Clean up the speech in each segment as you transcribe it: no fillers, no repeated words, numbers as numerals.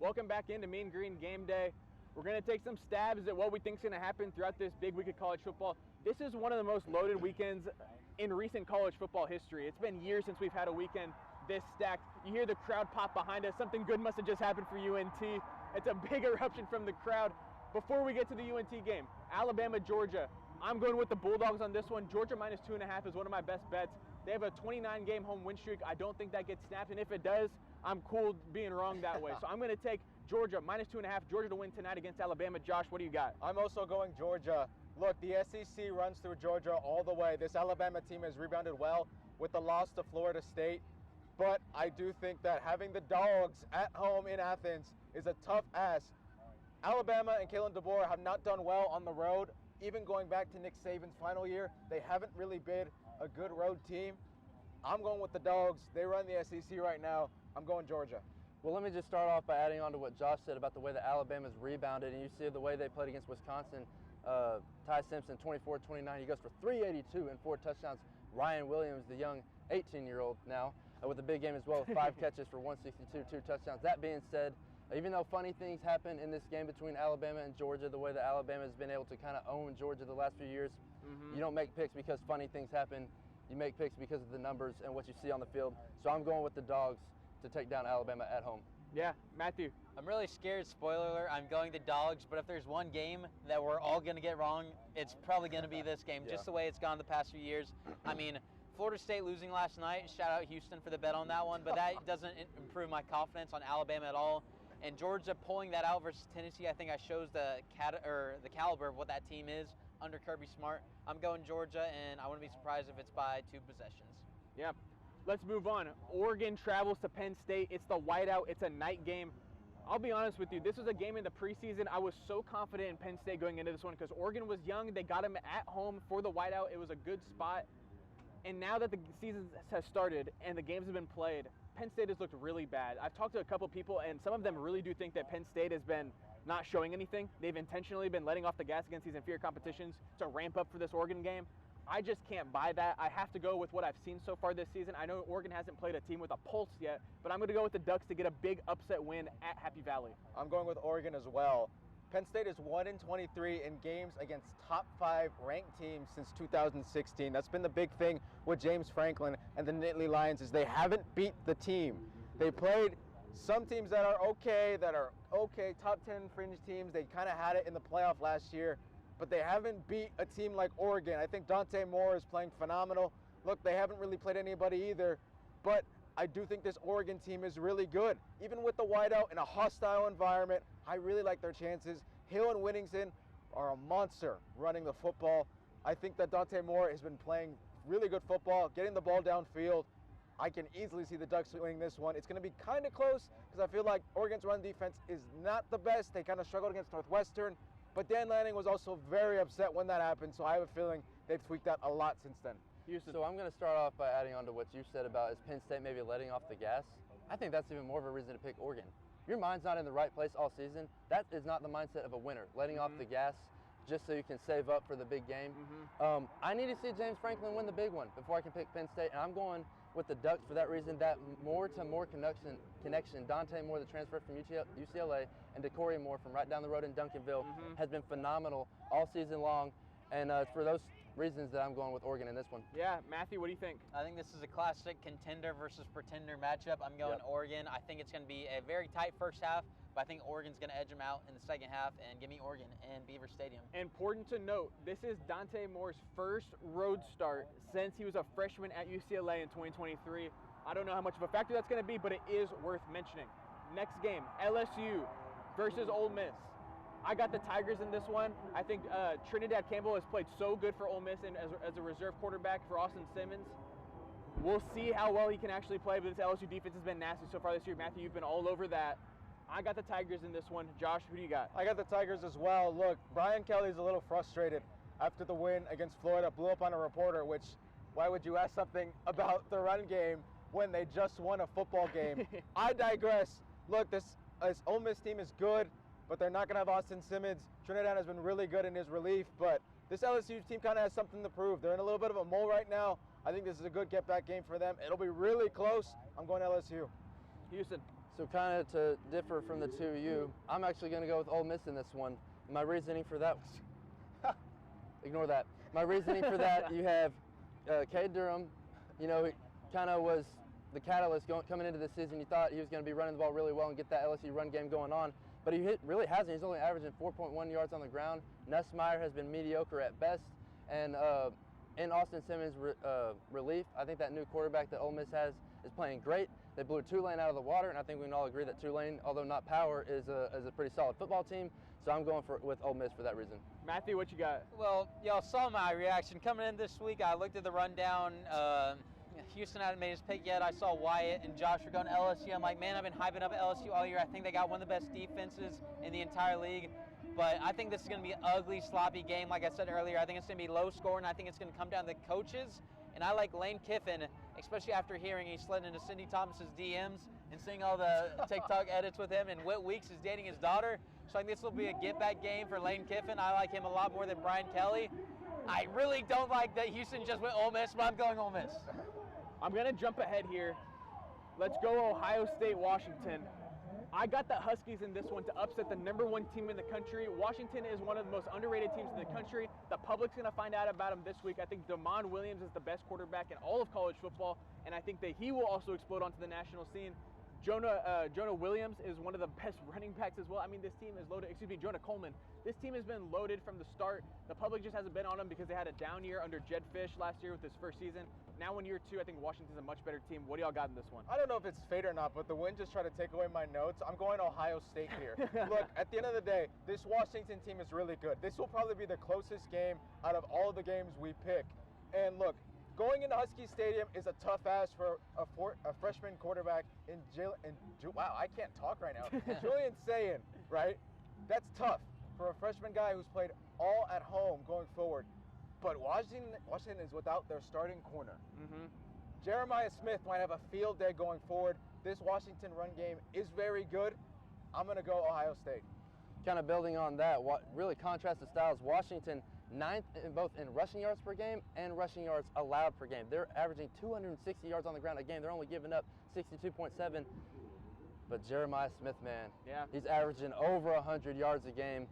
Welcome back into Mean Green Game Day. We're going to take some stabs at what we think is going to happen throughout this big week of college football. This is one of the most loaded weekends in recent college football history. It's been years since we've had a weekend this stacked. You hear the crowd pop behind us. Something good must have just happened for UNT. It's a big eruption from the crowd. Before we get to the UNT game, Alabama, Georgia. I'm going with the Bulldogs on this one. Georgia minus 2.5 is one of my best bets. They have a 29-game home win streak. I don't think that gets snapped, and if it does, I'm cool being wrong that way. So I'm going to take Georgia minus 2.5, Georgia to win tonight against Alabama. Josh, what do you got? I'm also going Georgia. Look, the SEC runs through Georgia all the way. This Alabama team has rebounded well with the loss to Florida State, but I do think that having the Dogs at home in Athens is a tough ask. Alabama and Kalen DeBoer have not done well on the road. Even going back to Nick Saban's final year, they haven't really been a good road team. I'm going with the Dogs. They run the SEC right now. I'm going Georgia. Well, let me just start off by adding on to what Josh said about the way that Alabama's rebounded, and you see the way they played against Wisconsin. Ty Simpson, 24-29, he goes for 382 and 4 touchdowns. Ryan Williams, the young 18-year-old now, with a big game as well, with 5 catches for 162, 2 touchdowns. That being said, even though funny things happen in this game between Alabama and Georgia, the way that Alabama has been able to kind of own Georgia the last few years, you don't make picks because funny things happen. You make picks because of the numbers and what you see on the field. So I'm going with the Dogs to take down Alabama at home. Yeah, Matthew. I'm really scared, spoiler alert, I'm going the Dogs, but if there's one game that we're all going to get wrong, it's probably going to be this game, just the way it's gone the past few years. I mean, Florida State losing last night, shout out Houston for the bet on that one, but that doesn't improve my confidence on Alabama at all. And Georgia pulling that out versus Tennessee, I think I shows the caliber of what that team is under Kirby Smart. I'm going Georgia, and I wouldn't be surprised if it's by 2 possessions. Yeah. Let's move on. Oregon travels to Penn State. It's the whiteout. It's a night game. I'll be honest with you. This was a game in the preseason. I was so confident in Penn State going into this one because Oregon was young. They got him at home for the whiteout. It was a good spot. And now that the season has started and the games have been played, Penn State has looked really bad. I've talked to a couple people, and some of them really do think that Penn State has been not showing anything. They've intentionally been letting off the gas against these inferior competitions to ramp up for this Oregon game. I just can't buy that. I have to go with what I've seen so far this season. I know Oregon hasn't played a team with a pulse yet, but I'm going to go with the Ducks to get a big upset win at Happy Valley. I'm going with Oregon as well. Penn State is 1-23 in games against top 5 ranked teams since 2016. That's been the big thing with James Franklin and the Nittany Lions is they haven't beat the team. They played some teams that are okay, top 10 fringe teams. They kind of had it in the playoff last year, but they haven't beat a team like Oregon. I think Dante Moore is playing phenomenal. Look, they haven't really played anybody either, but I do think this Oregon team is really good. Even with the whiteout in a hostile environment, I really like their chances. Hill and Whittington are a monster running the football. I think that Dante Moore has been playing really good football, getting the ball downfield. I can easily see the Ducks winning this one. It's going to be kind of close because I feel like Oregon's run defense is not the best. They kind of struggled against Northwestern, but Dan Lanning was also very upset when that happened, so I have a feeling they've tweaked that a lot since then. So I'm going to start off by adding on to what you said about is Penn State maybe letting off the gas. I think that's even more of a reason to pick Oregon. Your mind's not in the right place all season. That is not the mindset of a winner, letting off the gas just so you can save up for the big game. I need to see James Franklin win the big one before I can pick Penn State, and I'm going with the Ducks for that reason. That more-to-more connection, Dante Moore, the transfer from UCLA, and DeCorey Moore from right down the road in Duncanville has been phenomenal all season long. And for those reasons that I'm going with Oregon in this one. Yeah, Matthew, what do you think? I think this is a classic contender versus pretender matchup. I'm going Oregon. I think it's going to be a very tight first half, but I think Oregon's going to edge them out in the second half and give me Oregon in Beaver Stadium. Important to note, this is Dante Moore's first road start since he was a freshman at UCLA in 2023. I don't know how much of a factor that's going to be, but it is worth mentioning. Next game, LSU versus Ole Miss. I got the Tigers in this one. I think Trinidad Campbell has played so good for Ole Miss and as a reserve quarterback for Austin Simmons. We'll see how well he can actually play, but this LSU defense has been nasty so far this year. Matthew, you've been all over that. I got the Tigers in this one. Josh, who do you got? I got the Tigers as well. Look, Brian Kelly's a little frustrated after the win against Florida. Blew up on a reporter, which, why would you ask something about the run game when they just won a football game? I digress. Look, this Ole Miss team is good, but they're not going to have Austin Simmons. Trinidad has been really good in his relief, but this LSU team kind of has something to prove. They're in a little bit of a mole right now. I think this is a good get-back game for them. It'll be really close. I'm going LSU. Houston. So kind of to differ from the two of you, I'm actually going to go with Ole Miss in this one. My reasoning for that, ignore that. My reasoning for that, you have Cade Durham, you know, he kind of was the catalyst coming into this season. You thought he was going to be running the ball really well and get that LSU run game going on, but he really hasn't. He's only averaging 4.1 yards on the ground. Nussmeier has been mediocre at best, and in Austin Simmons' relief, I think that new quarterback that Ole Miss has is playing great. They blew Tulane out of the water, and I think we can all agree that Tulane, although not power, is a pretty solid football team. So I'm going with Ole Miss for that reason. Matthew, what you got? Well, y'all saw my reaction coming in this week. I looked at the rundown. Houston hadn't made his pick yet. I saw Wyatt and Josh were going to LSU. I'm like, man, I've been hyping up LSU all year. I think they got one of the best defenses in the entire league. But I think this is going to be an ugly, sloppy game. Like I said earlier, I think it's going to be low scoring. I think it's going to come down to coaches. And I like Lane Kiffin, especially after hearing he slid into Cindy Thomas's DMs and seeing all the TikTok edits with him. And Whit Weeks is dating his daughter. So I think this will be a get-back game for Lane Kiffin. I like him a lot more than Brian Kelly. I really don't like that Houston just went Ole Miss, but I'm going Ole Miss. I'm going to jump ahead here. Let's go Ohio State, Washington. I got the Huskies in this one to upset the #1 team in the country. Washington is one of the most underrated teams in the country. The public's going to find out about him this week. I think Damon Williams is the best quarterback in all of college football, and I think that he will also explode onto the national scene. Jonah Williams is one of the best running backs as well. I mean, this team is loaded. Excuse me, Jonah Coleman. This team has been loaded from the start. The public just hasn't been on him because they had a down year under Jed Fish last year with his first season. Now in year 2, I think Washington's a much better team. What do y'all got in this one? I don't know if it's fate or not, but the wind just tried to take away my notes. I'm going Ohio State here. Look, at the end of the day, this Washington team is really good. This will probably be the closest game out of all of the games we pick. And look, going into Husky Stadium is a tough ask for a freshman quarterback wow, I can't talk right now. Julian Sayin, right? That's tough for a freshman guy who's played all at home going forward. But Washington is without their starting corner. Jeremiah Smith might have a field day going forward. This Washington run game is very good. I'm going to go Ohio State. Kind of building on that, what really contrasts the styles, Washington 9th in both in rushing yards per game and rushing yards allowed per game. They're averaging 260 yards on the ground a game. They're only giving up 62.7. But Jeremiah Smith, man, yeah, he's averaging over 100 yards a game.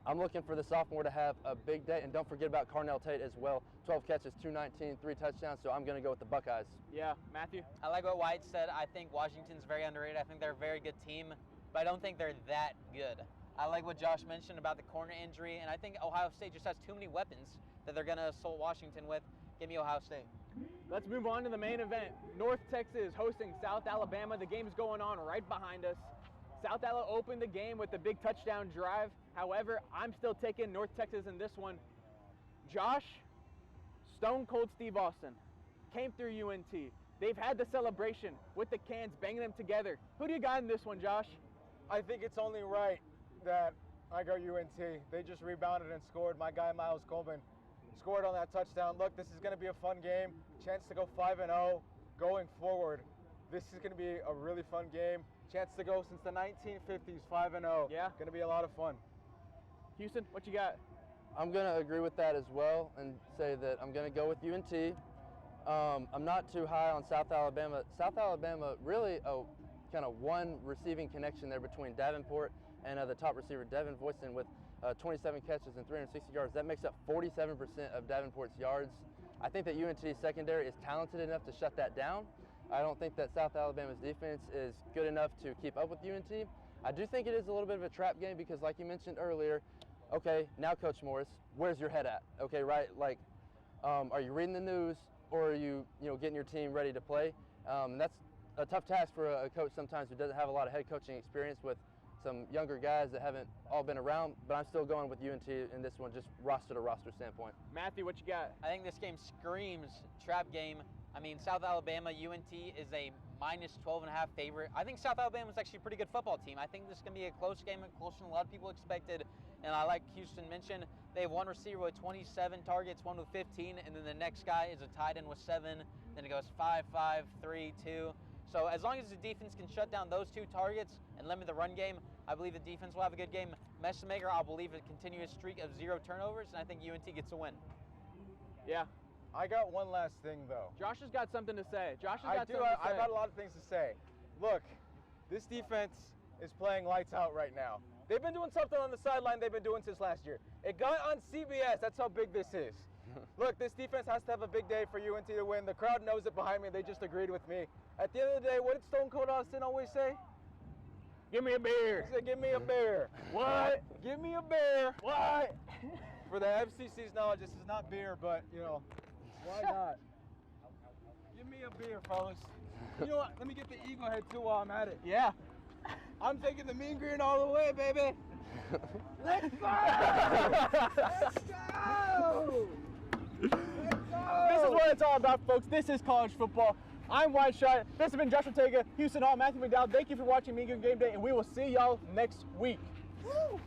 I'm looking for the sophomore to have a big day, and don't forget about Carnell Tate as well. 12 catches, 219, 3 touchdowns, so I'm going to go with the Buckeyes. Yeah, Matthew? I like what Wyatt said. I think Washington's very underrated. I think they're a very good team, but I don't think they're that good. I like what Josh mentioned about the corner injury, and I think Ohio State just has too many weapons that they're going to assault Washington with. Give me Ohio State. Let's move on to the main event. North Texas hosting South Alabama. The game's going on right behind us. South Alabama opened the game with a big touchdown drive. However, I'm still taking North Texas in this one. Josh, Stone Cold Steve Austin came through UNT. They've had the celebration with the cans, banging them together. Who do you got in this one, Josh? I think it's only right that I go UNT. They just rebounded and scored. My guy, Miles Coleman, scored on that touchdown. Look, this is going to be a fun game. Chance to go 5-0 going forward. This is going to be a really fun game. Chance to go since the 1950s, 5-0. Yeah. Going to be a lot of fun. Houston, what you got? I'm going to agree with that as well and say that I'm going to go with UNT. I'm not too high on South Alabama. South Alabama, really kind of one receiving connection there between Davenport and the top receiver, Devin Voisin, with 27 catches and 360 yards. That makes up 47% of Davenport's yards. I think that UNT's secondary is talented enough to shut that down. I don't think that South Alabama's defense is good enough to keep up with UNT. I do think it is a little bit of a trap game because, like you mentioned earlier, okay, now Coach Morris, where's your head at? Okay, right? Like, are you reading the news or are you getting your team ready to play? And that's a tough task for a coach sometimes who doesn't have a lot of head coaching experience with some younger guys that haven't all been around, but I'm still going with UNT in this one, just roster to roster standpoint. Matthew, what you got? I think this game screams trap game. I mean, South Alabama, UNT is a -12.5 favorite. I think South Alabama is actually a pretty good football team. I think this is going to be a close game, closer than a lot of people expected. And I like Houston mentioned, they have one receiver with 27 targets, one with 15, and then the next guy is a tight end with 7. Then it goes 5, 5, 3, 2. So as long as the defense can shut down those 2 targets and limit the run game, I believe the defense will have a good game. Messemaker, I'll believe a continuous streak of 0 turnovers, and I think UNT gets a win. Yeah. I got one last thing, though. Josh has got something to say. Josh has got something to say. I've got a lot of things to say. Look, This defense is playing lights out right now. They've been doing something on the sideline they've been doing since last year. It got on CBS. That's how big this is. Look, this defense has to have a big day for UNT to win. The crowd knows it behind me. They just agreed with me. At the end of the day, what did Stone Cold Austin always say? Give me a beer. He said, give me a bear. What? Give me a bear. What? For the FCC's knowledge, this is not beer, but, you know, why not? Give me a beer, fellas. You know what? Let me get the eagle head, too, while I'm at it. Yeah. I'm taking the mean green all the way, baby. Let's go! Let's go! This is what it's all about, folks. This is college football. I'm Wyatt Schott. This has been Josh Ortega, Huston Hall, Matthew McDowell. Thank you for watching Green Game Day, and we will see y'all next week. Woo!